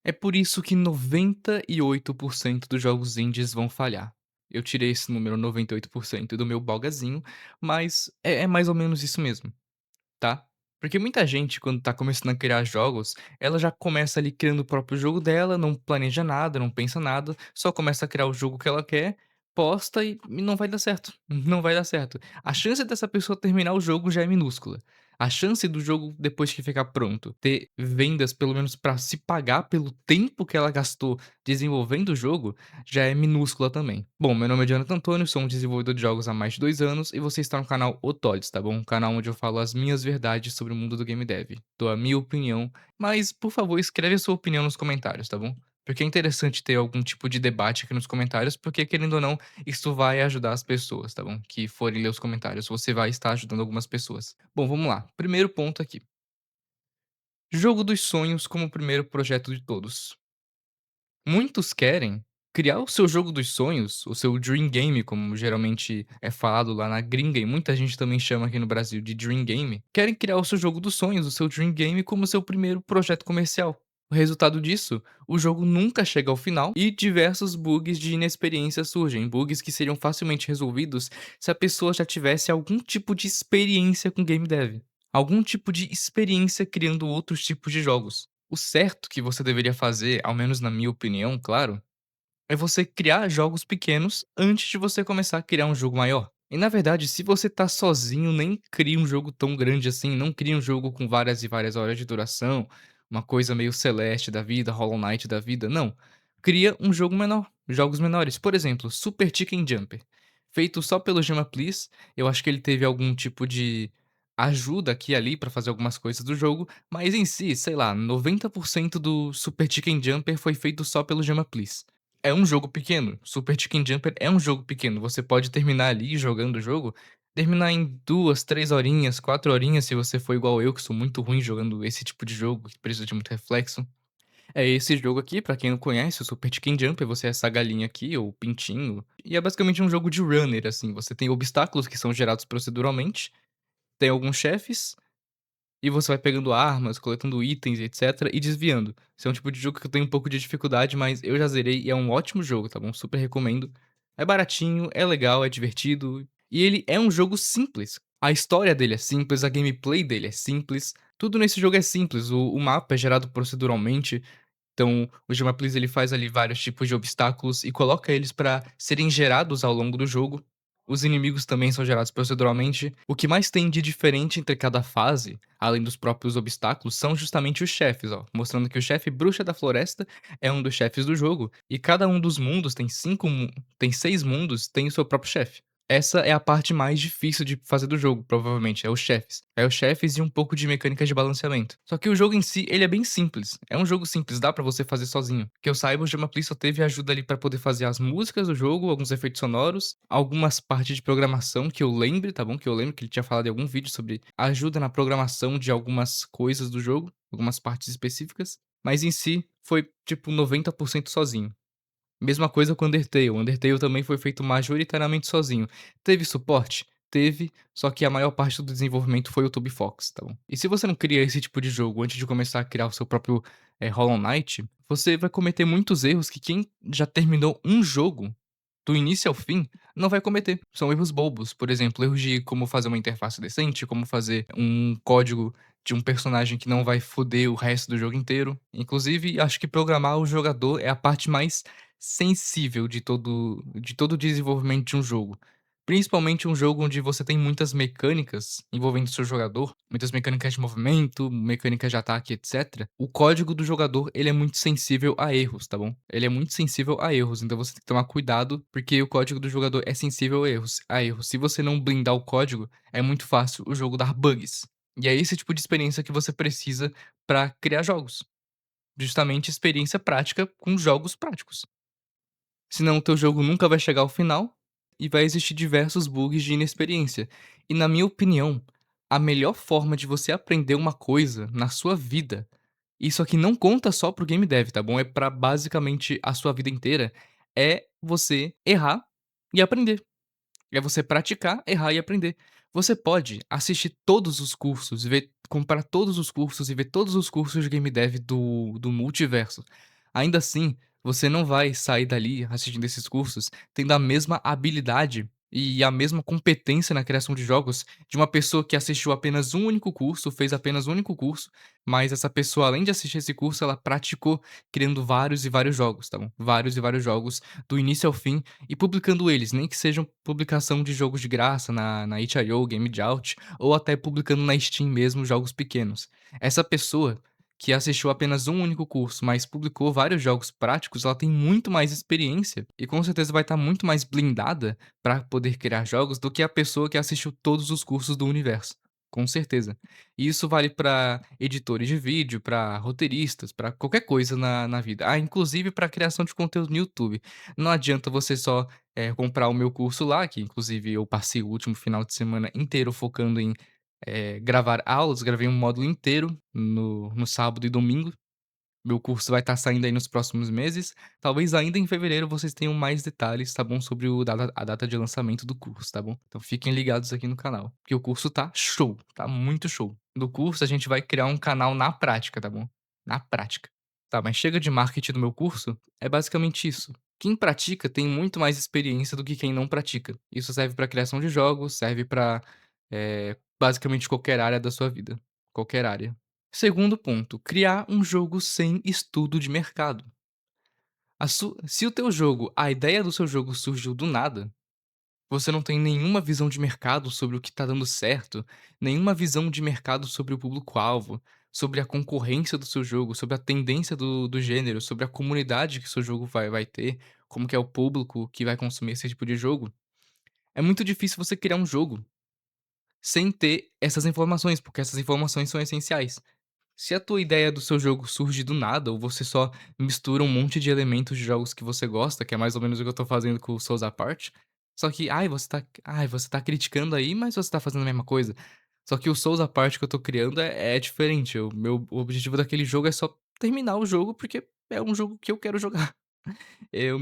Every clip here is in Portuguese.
É por isso que 98% dos jogos indies vão falhar. Eu tirei esse número 98% do meu bogazinho, mas é mais ou menos isso mesmo. Tá? Porque muita gente, quando tá começando a criar jogos, ela já começa ali criando o próprio jogo dela, não planeja nada, não pensa nada, só começa a criar o jogo que ela quer, posta e não vai dar certo. Não vai dar certo. A chance dessa pessoa terminar o jogo já é minúscula. A chance do jogo, depois que ficar pronto, ter vendas pelo menos pra se pagar pelo tempo que ela gastou desenvolvendo o jogo, já é minúscula também. Bom, meu nome é Jonathan Antônio, sou um desenvolvedor de jogos há mais de 2 anos e você está no canal Otodes, tá bom? Um canal onde eu falo as minhas verdades sobre o mundo do game dev. Dou a minha opinião, mas por favor escreve a sua opinião nos comentários, tá bom? Porque é interessante ter algum tipo de debate aqui nos comentários, porque querendo ou não, isso vai ajudar as pessoas, tá bom? Que forem ler os comentários, você vai estar ajudando algumas pessoas. Bom, vamos lá. Primeiro ponto aqui. Jogo dos sonhos como primeiro projeto de todos. Muitos querem criar o seu jogo dos sonhos, o seu dream game, como geralmente é falado lá na gringa e muita gente também chama aqui no Brasil de dream game. Querem criar o seu jogo dos sonhos, o seu dream game, como seu primeiro projeto comercial. O resultado disso, o jogo nunca chega ao final e diversos bugs de inexperiência surgem, bugs que seriam facilmente resolvidos se a pessoa já tivesse algum tipo de experiência com game dev, algum tipo de experiência criando outros tipos de jogos. O certo que você deveria fazer, ao menos na minha opinião, claro, é você criar jogos pequenos antes de você começar a criar um jogo maior. E na verdade, se você tá sozinho, nem cria um jogo tão grande assim, não cria um jogo com várias e várias horas de duração, uma coisa meio Celeste da vida, Hollow Knight da vida, não. Cria um jogo menor, jogos menores. Por exemplo, Super Chicken Jumper. Feito só pelo Gema Please, eu acho que ele teve algum tipo de ajuda aqui e ali pra fazer algumas coisas do jogo, mas em si, sei lá, 90% do Super Chicken Jumper foi feito só pelo Gema Please. É um jogo pequeno, Super Chicken Jumper é um jogo pequeno, você pode terminar ali jogando o jogo, terminar em 2, 3 horinhas, 4 horinhas se você for igual eu, que sou muito ruim jogando esse tipo de jogo, que precisa de muito reflexo. É esse jogo aqui, pra quem não conhece, o Super Chicken Jumper, você é essa galinha aqui, ou pintinho, e é basicamente um jogo de runner, assim, você tem obstáculos que são gerados proceduralmente, tem alguns chefes, e você vai pegando armas, coletando itens, etcétera, e desviando. Esse é um tipo de jogo que eu tenho um pouco de dificuldade, mas eu já zerei e é um ótimo jogo, tá bom? Super recomendo. É baratinho, é legal, é divertido, e ele é um jogo simples. A história dele é simples, a gameplay dele é simples, tudo nesse jogo é simples. O mapa é gerado proceduralmente, então, o Gema Please ele faz ali vários tipos de obstáculos e coloca eles pra serem gerados ao longo do jogo. Os inimigos também são gerados proceduralmente. O que mais tem de diferente entre cada fase, além dos próprios obstáculos, são justamente os chefes, ó, mostrando que o chefe Bruxa da Floresta é um dos chefes do jogo e cada um dos mundos tem 6 mundos, tem o seu próprio chefe. Essa é a parte mais difícil de fazer do jogo, provavelmente, é os chefes. É os chefes e um pouco de mecânica de balanceamento. Só que o jogo em si, ele é bem simples. É um jogo simples, dá pra você fazer sozinho. Que eu saiba, o Jamapli só teve ajuda ali pra poder fazer as músicas do jogo, alguns efeitos sonoros, algumas partes de programação que eu lembre, tá bom? Que eu lembro que ele tinha falado em algum vídeo sobre ajuda na programação de algumas coisas do jogo, algumas partes específicas. Mas em si, foi tipo 90% sozinho. Mesma coisa com Undertale. Undertale também foi feito majoritariamente sozinho. Teve suporte? Teve, só que a maior parte do desenvolvimento foi o Toby Fox, tá bom? E se você não cria esse tipo de jogo antes de começar a criar o seu próprio Hollow Knight, você vai cometer muitos erros que quem já terminou um jogo, do início ao fim, não vai cometer. São erros bobos. Por exemplo, erros de como fazer uma interface decente, como fazer um código de um personagem que não vai foder o resto do jogo inteiro. Inclusive, acho que programar o jogador é a parte mais sensível de todo o desenvolvimento de um jogo. Principalmente um jogo onde você tem muitas mecânicas envolvendo o seu jogador, muitas mecânicas de movimento, mecânicas de ataque, etcétera. O código do jogador, ele é muito sensível a erros, tá bom? Ele é muito sensível a erros, então você tem que tomar cuidado, porque o código do jogador é sensível a erros. Se você não blindar o código, é muito fácil o jogo dar bugs. E é esse tipo de experiência que você precisa pra criar jogos. Justamente experiência prática com jogos práticos. Senão o teu jogo nunca vai chegar ao final e vai existir diversos bugs de inexperiência. E na minha opinião, a melhor forma de você aprender uma coisa na sua vida, isso aqui não conta só pro game dev, tá bom? É pra basicamente a sua vida inteira, é você errar e aprender. É você praticar, errar e aprender. Você pode assistir todos os cursos, comprar todos os cursos e ver todos os cursos de game dev do multiverso. Ainda assim, você não vai sair dali assistindo esses cursos tendo a mesma habilidade e a mesma competência na criação de jogos de uma pessoa que assistiu apenas um único curso, fez apenas um único curso, mas essa pessoa, além de assistir esse curso, ela praticou criando vários e vários jogos, tá bom? Vários e vários jogos do início ao fim e publicando eles, nem que sejam publicação de jogos de graça na itch.io, Game Jolt, ou até publicando na Steam mesmo jogos pequenos. Essa pessoa que assistiu apenas um único curso, mas publicou vários jogos práticos, ela tem muito mais experiência e com certeza vai estar muito mais blindada para poder criar jogos do que a pessoa que assistiu todos os cursos do universo. Com certeza. E isso vale para editores de vídeo, para roteiristas, para qualquer coisa na vida. Ah, inclusive para criação de conteúdo no YouTube. Não adianta você só comprar o meu curso lá, que inclusive eu passei o último final de semana inteiro focando em gravar aulas, gravei um módulo inteiro no sábado e domingo. Meu curso vai estar saindo aí nos próximos meses. Talvez ainda em fevereiro vocês tenham mais detalhes, tá bom, sobre o data a data de lançamento do curso, tá bom? Então fiquem ligados aqui no canal, porque o curso tá show, tá muito show. No curso a gente vai criar um canal na prática, tá bom? Na prática. Tá, mas chega de marketing do meu curso, é basicamente isso. Quem pratica tem muito mais experiência do que quem não pratica. Isso serve para criação de jogos, serve para basicamente qualquer área da sua vida, qualquer área. Segundo ponto, criar um jogo sem estudo de mercado. Se o teu jogo, a ideia do seu jogo surgiu do nada, você não tem nenhuma visão de mercado sobre o que tá dando certo, nenhuma visão de mercado sobre o público-alvo, sobre a concorrência do seu jogo, sobre a tendência do gênero, sobre a comunidade que seu jogo vai ter, como que é o público que vai consumir esse tipo de jogo, é muito difícil você criar um jogo sem ter essas informações, porque essas informações são essenciais. Se a tua ideia do seu jogo surge do nada, ou você só mistura um monte de elementos de jogos que você gosta, que é mais ou menos o que eu tô fazendo com o Souls Apart, só que, você tá criticando aí, mas você tá fazendo a mesma coisa. Só que o Souls Apart que eu tô criando é diferente, o objetivo daquele jogo é só terminar o jogo, porque é um jogo que eu quero jogar.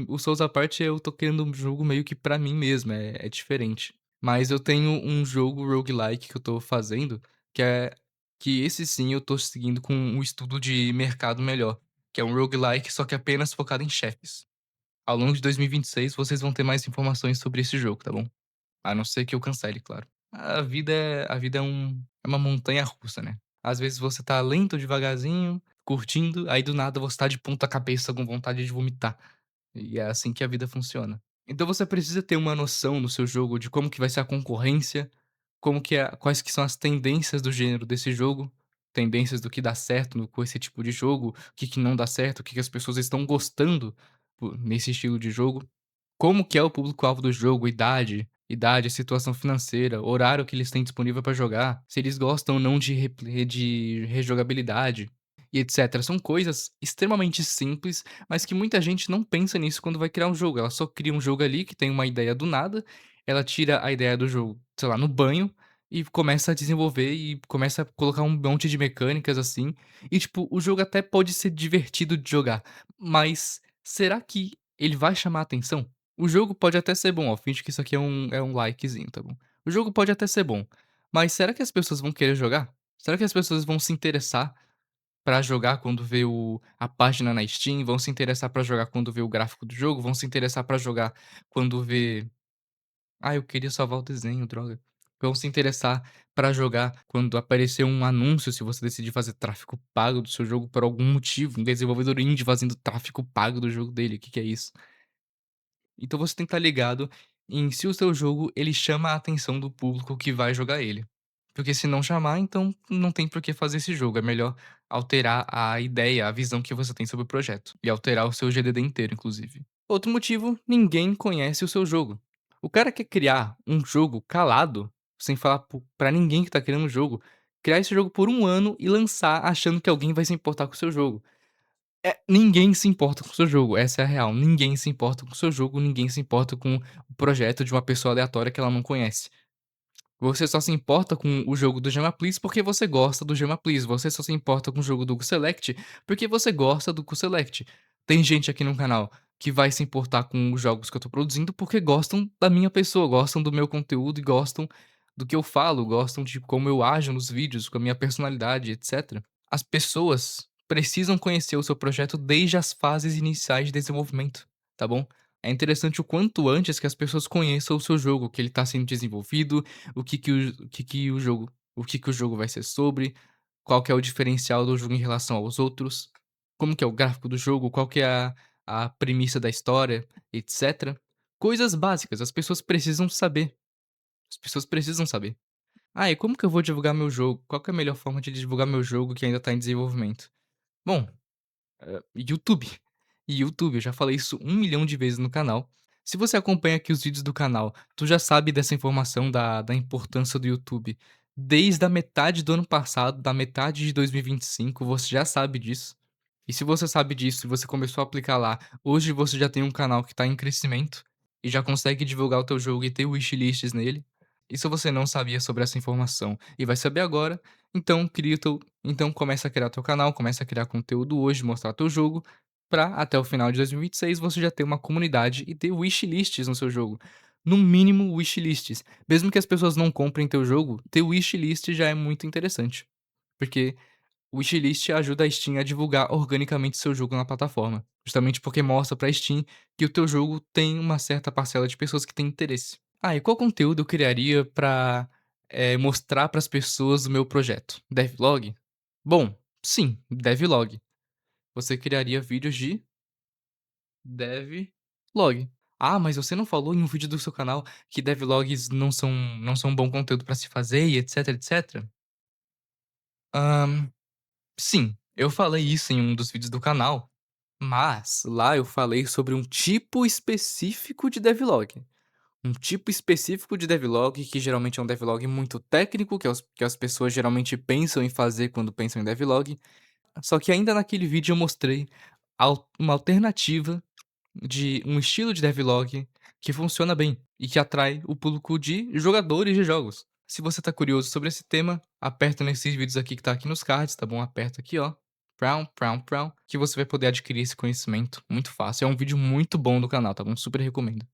O Souls Apart eu tô criando um jogo meio que pra mim mesmo, é diferente. Mas eu tenho um jogo roguelike que eu tô fazendo, que é que esse sim eu tô seguindo com um estudo de mercado melhor, que é um roguelike, só que apenas focado em chefes. Ao longo de 2026 vocês vão ter mais informações sobre esse jogo, tá bom? A não ser que eu cancele, claro. A vida é uma montanha russa, né. Às vezes você tá lento, devagarzinho, curtindo, aí do nada você tá de ponta cabeça com vontade de vomitar. E é assim que a vida funciona. Então você precisa ter uma noção no seu jogo de como que vai ser a concorrência, como que é quais que são as tendências do gênero desse jogo, tendências do que dá certo com esse tipo de jogo, o que que não dá certo, o que que as pessoas estão gostando nesse estilo de jogo. Como que é o público-alvo do jogo, idade, situação financeira, horário que eles têm disponível pra jogar, se eles gostam ou não de rejogabilidade e etcétera. São coisas extremamente simples, mas que muita gente não pensa nisso quando vai criar um jogo. Ela só cria um jogo ali que tem uma ideia do nada, ela tira a ideia do jogo, sei lá, no banho e começa a desenvolver e começa a colocar um monte de mecânicas, assim, e tipo, o jogo até pode ser divertido de jogar, mas será que ele vai chamar a atenção? O jogo pode até ser bom, ó, finge que isso aqui é um likezinho, tá bom. O jogo pode até ser bom, mas será que as pessoas vão querer jogar? Será que as pessoas vão se interessar pra jogar quando vê a página na Steam? Vão se interessar pra jogar quando vê o gráfico do jogo? Vão se interessar pra jogar quando vê eu queria salvar o desenho, droga. Vão se interessar pra jogar quando aparecer um anúncio, se você decidir fazer tráfego pago do seu jogo por algum motivo, um desenvolvedor indie fazendo tráfego pago do jogo dele, o que que é isso? Então você tem que estar ligado em se o seu jogo ele chama a atenção do público que vai jogar ele. Porque se não chamar, então não tem por que fazer esse jogo, é melhor alterar a ideia, a visão que você tem sobre o projeto, e alterar o seu GDD inteiro inclusive. Outro motivo, ninguém conhece o seu jogo. O cara quer criar um jogo calado, sem falar pra ninguém que tá criando o jogo, criar esse jogo por um ano e lançar achando que alguém vai se importar com o seu jogo. Ninguém se importa com o seu jogo, essa é a real. Ninguém se importa com o seu jogo, ninguém se importa com o projeto de uma pessoa aleatória que ela não conhece. Você só se importa com o jogo do Gema Please porque você gosta do Gema Please. Você só se importa com o jogo do Select porque você gosta do Select. Tem gente aqui no canal que vai se importar com os jogos que eu tô produzindo porque gostam da minha pessoa, gostam do meu conteúdo e gostam do que eu falo, gostam de como eu ajo nos vídeos, com a minha personalidade, etc. As pessoas precisam conhecer o seu projeto desde as fases iniciais de desenvolvimento, tá bom? É interessante o quanto antes que as pessoas conheçam o seu jogo, que ele está sendo desenvolvido, o que que o jogo vai ser sobre, qual que é o diferencial do jogo em relação aos outros, como que é o gráfico do jogo, qual que é a premissa da história, etc. Coisas básicas, as pessoas precisam saber. As pessoas precisam saber. Ah, e como que eu vou divulgar meu jogo? Qual que é a melhor forma de divulgar meu jogo que ainda tá em desenvolvimento? Bom, YouTube. YouTube, eu já falei isso 1 milhão de vezes no canal. Se você acompanha aqui os vídeos do canal, tu já sabe dessa informação da importância do YouTube. Desde a metade do ano passado, da metade de 2025, você já sabe disso. E se você sabe disso e você começou a aplicar lá, hoje você já tem um canal que está em crescimento e já consegue divulgar o teu jogo e ter wishlists nele. E se você não sabia sobre essa informação e vai saber agora, então começa a criar teu canal, começa a criar conteúdo hoje, mostrar teu jogo, pra até o final de 2026 você já ter uma comunidade e ter wishlists no seu jogo. No mínimo wishlists. Mesmo que as pessoas não comprem teu jogo, ter wishlist já é muito interessante. Porque o wishlist ajuda a Steam a divulgar organicamente seu jogo na plataforma, justamente porque mostra pra Steam que o teu jogo tem uma certa parcela de pessoas que têm interesse. Ah, e qual conteúdo eu criaria pra, mostrar para as pessoas o meu projeto? Devlog? Bom, sim, devlog. Você criaria vídeos de devlog. Ah, mas você não falou em um vídeo do seu canal que devlogs não são um bom conteúdo pra se fazer e etc, etc? Hã, sim, eu falei isso em um dos vídeos do canal, mas lá eu falei sobre um tipo específico de devlog. Um tipo específico de devlog, que geralmente é um devlog muito técnico, que as pessoas geralmente pensam em fazer quando pensam em devlog. Só que ainda naquele vídeo eu mostrei uma alternativa de um estilo de devlog que funciona bem e que atrai o público de jogadores de jogos. Se você tá curioso sobre esse tema, aperta nesses vídeos aqui que tá aqui nos cards, tá bom? Aperta aqui, ó. Que você vai poder adquirir esse conhecimento muito fácil. É um vídeo muito bom do canal, tá bom? Super recomendo.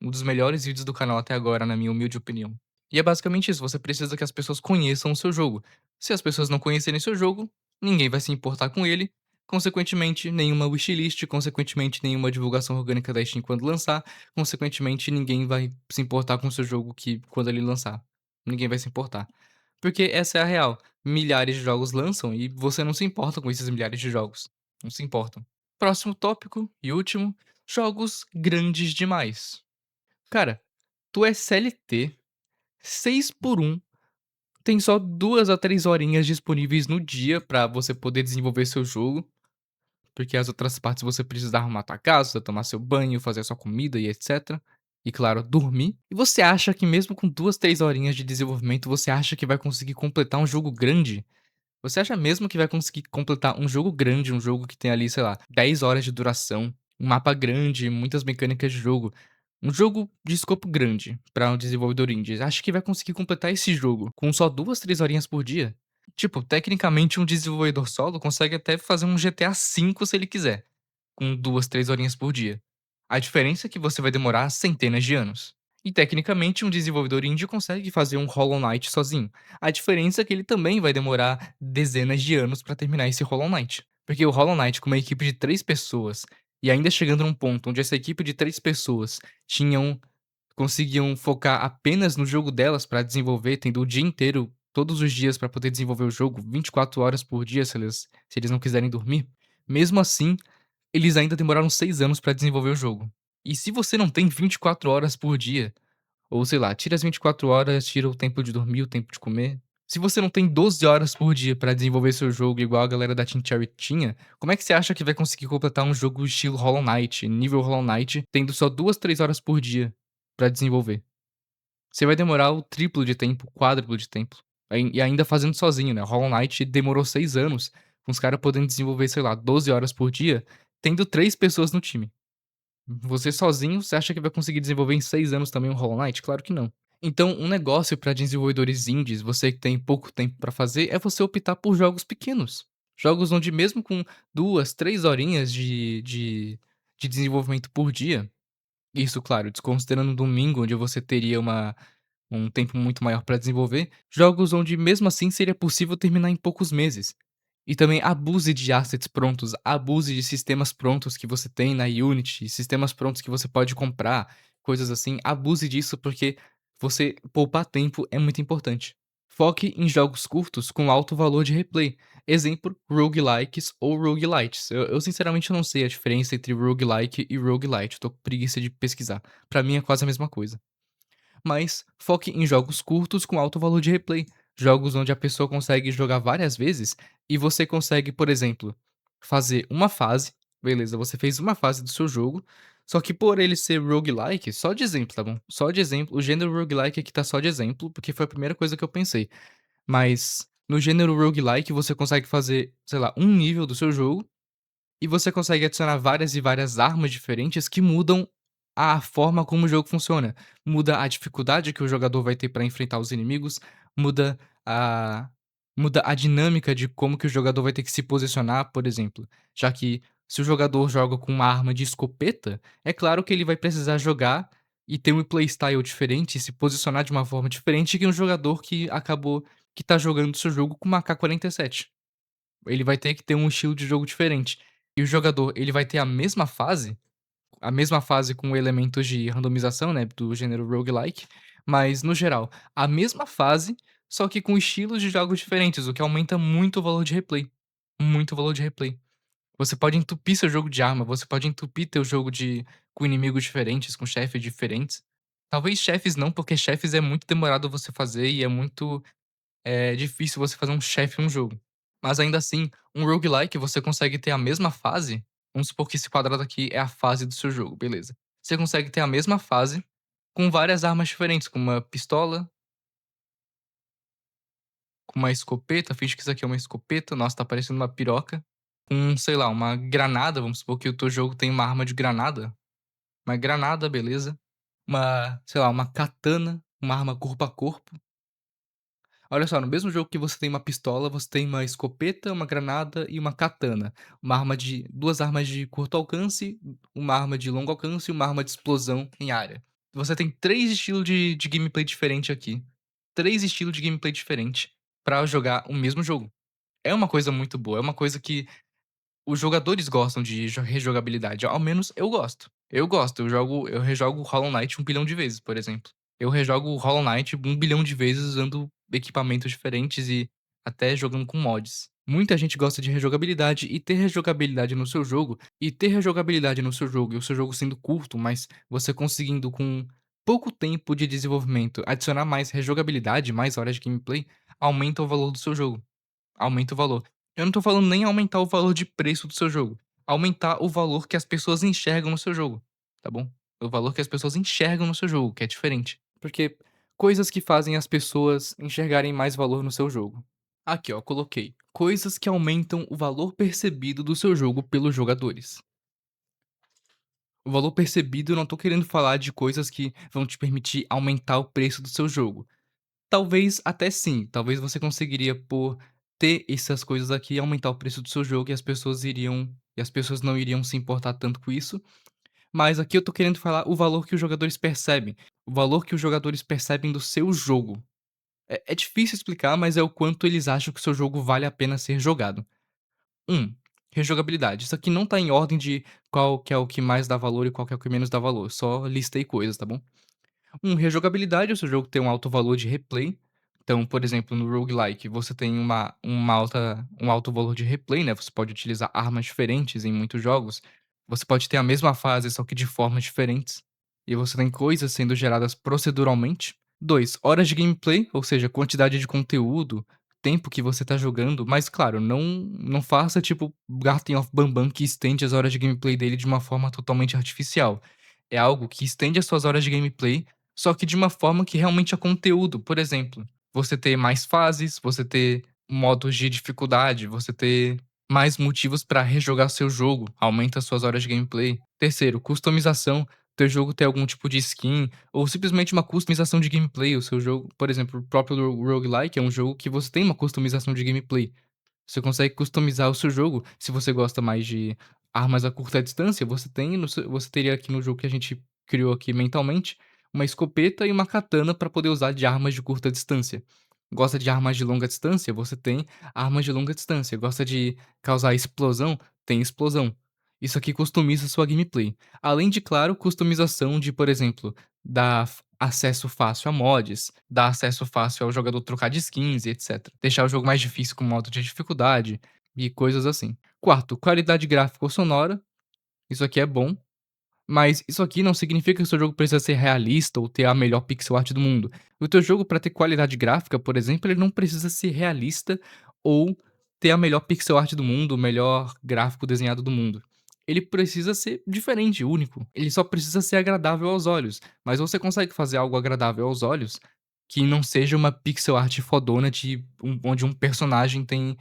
Um dos melhores vídeos do canal até agora, na minha humilde opinião. E é basicamente isso, você precisa que as pessoas conheçam o seu jogo. Se as pessoas não conhecerem seu jogo, ninguém vai se importar com ele, consequentemente, nenhuma wishlist, consequentemente, nenhuma divulgação orgânica da Steam quando lançar, consequentemente, ninguém vai se importar com o seu jogo que quando ele lançar. Ninguém vai se importar. Porque essa é a real. Milhares de jogos lançam e você não se importa com esses milhares de jogos. Não se importam. Próximo tópico e último, jogos grandes demais. Cara, tu é CLT, 6 por 1, tem só 2 a 3 horinhas disponíveis no dia pra você poder desenvolver seu jogo, porque as outras partes você precisa arrumar tua casa, tomar seu banho, fazer sua comida e etcétera. E claro, dormir. E você acha que mesmo com 2, 3 horinhas de desenvolvimento, você acha que vai conseguir completar um jogo grande? Você acha mesmo que vai conseguir completar um jogo grande, um jogo que tem ali, sei lá, 10 horas de duração, um mapa grande, muitas mecânicas de jogo, um jogo de escopo grande para um desenvolvedor indie? Acha que vai conseguir completar esse jogo com só 2, 3 horinhas por dia? Tipo, tecnicamente um desenvolvedor solo consegue até fazer um GTA V se ele quiser, com 2, 3 horinhas por dia. A diferença é que você vai demorar centenas de anos. E tecnicamente um desenvolvedor indie consegue fazer um Hollow Knight sozinho. A diferença é que ele também vai demorar dezenas de anos pra terminar esse Hollow Knight. Porque o Hollow Knight com uma equipe de 3 pessoas, e ainda chegando num ponto onde essa equipe de 3 pessoas tinham conseguiam focar apenas no jogo delas pra desenvolver, tendo o dia inteiro, todos os dias pra poder desenvolver o jogo, 24 horas por dia se eles não quiserem dormir. Mesmo assim, eles ainda demoraram 6 anos pra desenvolver o jogo. E se você não tem 24 horas por dia, ou sei lá, tira as 24 horas, tira o tempo de dormir, o tempo de comer. Se você não tem 12 horas por dia pra desenvolver seu jogo igual a galera da Team Cherry tinha, como é que você acha que vai conseguir completar um jogo estilo Hollow Knight, nível Hollow Knight, tendo só 2, 3 horas por dia pra desenvolver? Você vai demorar o triplo de tempo, o quádruplo de tempo. E ainda fazendo sozinho, né? Hollow Knight demorou 6 anos, com os caras podendo desenvolver, sei lá, 12 horas por dia, tendo 3 pessoas no time. Você sozinho, você acha que vai conseguir desenvolver em 6 anos também um Hollow Knight? Claro que não. Então, um negócio para desenvolvedores indies, você que tem pouco tempo para fazer, é você optar por jogos pequenos. Jogos onde mesmo com 2, 3 horinhas de desenvolvimento por dia, isso, claro, desconsiderando um domingo onde você teria um tempo muito maior para desenvolver, jogos onde mesmo assim seria possível terminar em poucos meses. E também abuse de assets prontos, abuse de sistemas prontos que você tem na Unity, sistemas prontos que você pode comprar, coisas assim. Abuse disso, porque você poupar tempo é muito importante. Foque em jogos curtos com alto valor de replay. Exemplo, roguelikes ou roguelites. Eu sinceramente não sei a diferença entre roguelike e roguelite, tô com preguiça de pesquisar. Pra mim é quase a mesma coisa. Mas foque em jogos curtos com alto valor de replay. Jogos onde a pessoa consegue jogar várias vezes e você consegue, por exemplo, fazer uma fase. Beleza, você fez uma fase do seu jogo, só que por ele ser roguelike, só de exemplo, tá bom? Só de exemplo, o gênero roguelike aqui tá só de exemplo, porque foi a primeira coisa que eu pensei. Mas no gênero roguelike você consegue fazer, sei lá, um nível do seu jogo e você consegue adicionar várias e várias armas diferentes que mudam a forma como o jogo funciona. Muda a dificuldade que o jogador vai ter para enfrentar os inimigos, muda a muda a dinâmica de como que o jogador vai ter que se posicionar, por exemplo. Já que se o jogador joga com uma arma de escopeta, é claro que ele vai precisar jogar e ter um playstyle diferente, e se posicionar de uma forma diferente que um jogador que tá jogando o seu jogo com uma AK-47. Ele vai ter que ter um estilo de jogo diferente. E o jogador, ele vai ter a mesma fase com elementos de randomização, né, do gênero roguelike, mas no geral, a mesma fase, só que com estilos de jogos diferentes, o que aumenta muito o valor de replay, muito o valor de replay. Você pode entupir seu jogo de arma, você pode entupir teu jogo de com inimigos diferentes, com chefes diferentes. Talvez chefes não, porque chefes é muito demorado você fazer e é muito, difícil você fazer um chefe em um jogo. Mas ainda assim, um roguelike você consegue ter a mesma fase, vamos supor que esse quadrado aqui é a fase do seu jogo, beleza. Você consegue ter a mesma fase com várias armas diferentes, com uma pistola, com uma escopeta, finge que isso aqui é uma escopeta, nossa, tá parecendo uma piroca, com, sei lá, uma granada, vamos supor que o teu jogo tem uma arma de granada, uma granada, beleza. Uma, sei lá, uma katana, uma arma corpo a corpo. Olha só, no mesmo jogo que você tem uma pistola, você tem uma escopeta, uma granada e uma katana. Uma arma de 2 armas de curto alcance, uma arma de longo alcance e uma arma de explosão em área. Você tem 3 estilos de gameplay diferente aqui. 3 estilos de gameplay diferente pra jogar o mesmo jogo. É uma coisa muito boa, é uma coisa que os jogadores gostam de rejogabilidade, ao menos eu gosto. Eu gosto, eu rejogo Hollow Knight 1 bilhão de vezes, por exemplo. Eu rejogo Hollow Knight 1 bilhão de vezes usando equipamentos diferentes e até jogando com mods. Muita gente gosta de rejogabilidade e ter rejogabilidade no seu jogo, e o seu jogo sendo curto, mas você conseguindo com pouco tempo de desenvolvimento adicionar mais rejogabilidade, mais horas de gameplay, aumenta o valor do seu jogo. Aumenta o valor. Eu não tô falando nem aumentar o valor de preço do seu jogo, aumentar o valor que as pessoas enxergam no seu jogo, tá bom? O valor que as pessoas enxergam no seu jogo, que é diferente. Porque coisas que fazem as pessoas enxergarem mais valor no seu jogo. Aqui, ó, coloquei. Coisas que aumentam o valor percebido do seu jogo pelos jogadores. O valor percebido, eu não tô querendo falar de coisas que vão te permitir aumentar o preço do seu jogo. Talvez até sim, talvez você conseguiria por ter essas coisas aqui, aumentar o preço do seu jogo e as pessoas não iriam se importar tanto com isso, mas aqui eu tô querendo falar o valor que os jogadores percebem, o valor que os jogadores percebem do seu jogo. É difícil explicar, mas é o quanto eles acham que o seu jogo vale a pena ser jogado. 1. Rejogabilidade. Isso aqui não tá em ordem de qual que é o que mais dá valor e qual que é o que menos dá valor, só listei coisas, tá bom? Rejogabilidade, o seu jogo tem um alto valor de replay. Então, por exemplo, no roguelike, você tem um alto valor de replay, né? Você pode utilizar armas diferentes em muitos jogos. Você pode ter a mesma fase, só que de formas diferentes. E você tem coisas sendo geradas proceduralmente. 2, horas de gameplay, ou seja, quantidade de conteúdo, tempo que você tá jogando. Mas, claro, não faça tipo Garten of Bambam, que estende as horas de gameplay dele de uma forma totalmente artificial. É algo que estende as suas horas de gameplay, só que de uma forma que realmente é conteúdo. Por exemplo, você ter mais fases, você ter modos de dificuldade, você ter mais motivos pra rejogar seu jogo, aumenta as suas horas de gameplay. Terceiro, customização. Teu jogo ter algum tipo de skin, ou simplesmente uma customização de gameplay. O seu jogo, por exemplo, o próprio roguelike é um jogo que você tem uma customização de gameplay. Você consegue customizar o seu jogo. Se você gosta mais de armas a curta distância, você teria aqui no jogo que a gente criou aqui mentalmente, uma escopeta e uma katana para poder usar de armas de curta distância. Gosta de armas de longa distância? Você tem armas de longa distância. Gosta de causar explosão? Tem explosão. Isso aqui customiza sua gameplay. Além de, claro, customização de, por exemplo, dar acesso fácil a mods, dar acesso fácil ao jogador trocar de skins e etc. Deixar o jogo mais difícil com modo de dificuldade e coisas assim. Quarto, qualidade gráfica ou sonora. Isso aqui é bom. Mas isso aqui não significa que o seu jogo precisa ser realista ou ter a melhor pixel art do mundo. O teu jogo, para ter qualidade gráfica, por exemplo, ele não precisa ser realista ou ter a melhor pixel art do mundo, o melhor gráfico desenhado do mundo. Ele precisa ser diferente, único. Ele só precisa ser agradável aos olhos. Mas você consegue fazer algo agradável aos olhos que não seja uma pixel art fodona de onde um personagem tem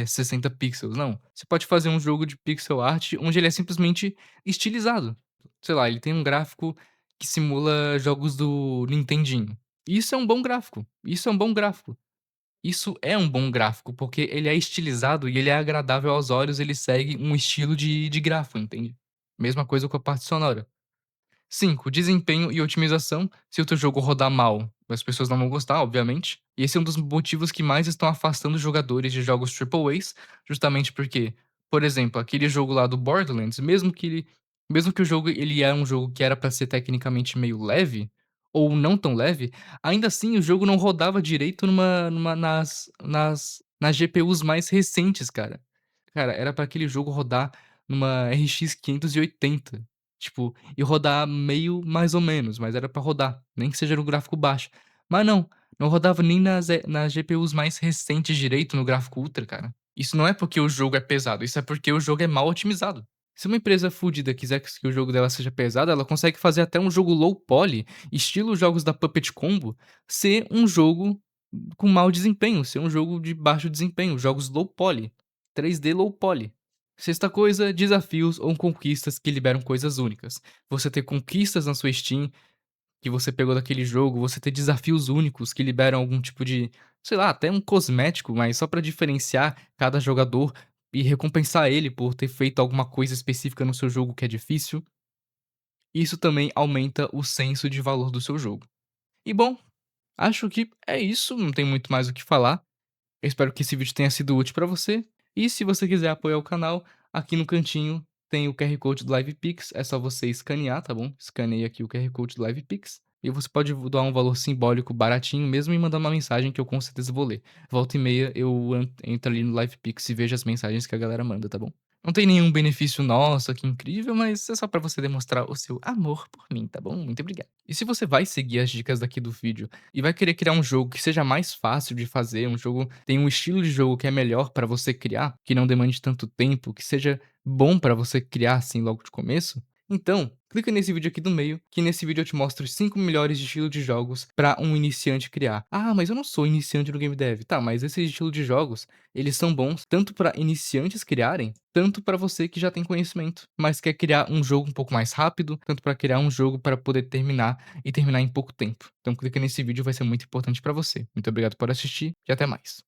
60 pixels. Não. Você pode fazer um jogo de pixel art onde ele é simplesmente estilizado. Sei lá, ele tem um gráfico que simula jogos do Nintendinho. Isso é um bom gráfico, isso é um bom gráfico. Isso é um bom gráfico, porque ele é estilizado e ele é agradável aos olhos, ele segue um estilo de gráfico, entende? Mesma coisa com a parte sonora. 5, desempenho e otimização. Se o teu jogo rodar mal, as pessoas não vão gostar, obviamente. E esse é um dos motivos que mais estão afastando os jogadores de jogos Triple A's, justamente porque, por exemplo, aquele jogo lá do Borderlands, mesmo que o jogo ele é um jogo que era pra ser tecnicamente meio leve, ou não tão leve, ainda assim o jogo não rodava direito nas GPUs mais recentes, cara. Cara, era pra aquele jogo rodar numa RX 580, tipo, e rodar meio mais ou menos, mas era pra rodar, nem que seja no gráfico baixo. Mas não, não rodava nem nas GPUs mais recentes direito no gráfico ultra, cara. Isso não é porque o jogo é pesado, isso é porque o jogo é mal otimizado. Se uma empresa fudida quiser que o jogo dela seja pesado, ela consegue fazer até um jogo low poly, estilo os jogos da Puppet Combo, ser um jogo com mau desempenho, ser um jogo de baixo desempenho, jogos low poly, 3D low poly. Sexta coisa, desafios ou conquistas que liberam coisas únicas. Você ter conquistas na sua Steam, que você pegou daquele jogo, você ter desafios únicos que liberam algum tipo de, sei lá, até um cosmético, mas só pra diferenciar cada jogador e recompensar ele por ter feito alguma coisa específica no seu jogo que é difícil. Isso também aumenta o senso de valor do seu jogo. E bom, acho que é isso, não tem muito mais o que falar. Eu espero que esse vídeo tenha sido útil para você. E se você quiser apoiar o canal, aqui no cantinho tem o QR Code do LivePix. É só você escanear, tá bom? Escaneie aqui o QR Code do LivePix. E você pode doar um valor simbólico baratinho mesmo e mandar uma mensagem que eu com certeza vou ler. Volta e meia eu entro ali no LivePix e vejo as mensagens que a galera manda, tá bom? Não tem nenhum benefício nossa, que incrível, mas é só pra você demonstrar o seu amor por mim, tá bom? Muito obrigado. E se você vai seguir as dicas daqui do vídeo e vai querer criar um jogo que seja mais fácil de fazer, um jogo tem um estilo de jogo que é melhor pra você criar, que não demande tanto tempo, que seja bom pra você criar assim logo de começo, então, clica nesse vídeo aqui do meio, que nesse vídeo eu te mostro os 5 melhores estilos de jogos pra um iniciante criar. Ah, mas eu não sou iniciante no game dev. Tá, mas esses estilos de jogos, eles são bons tanto pra iniciantes criarem, tanto pra você que já tem conhecimento, mas quer criar um jogo um pouco mais rápido, tanto pra criar um jogo para poder terminar e terminar em pouco tempo. Então clica nesse vídeo, vai ser muito importante pra você. Muito obrigado por assistir e até mais.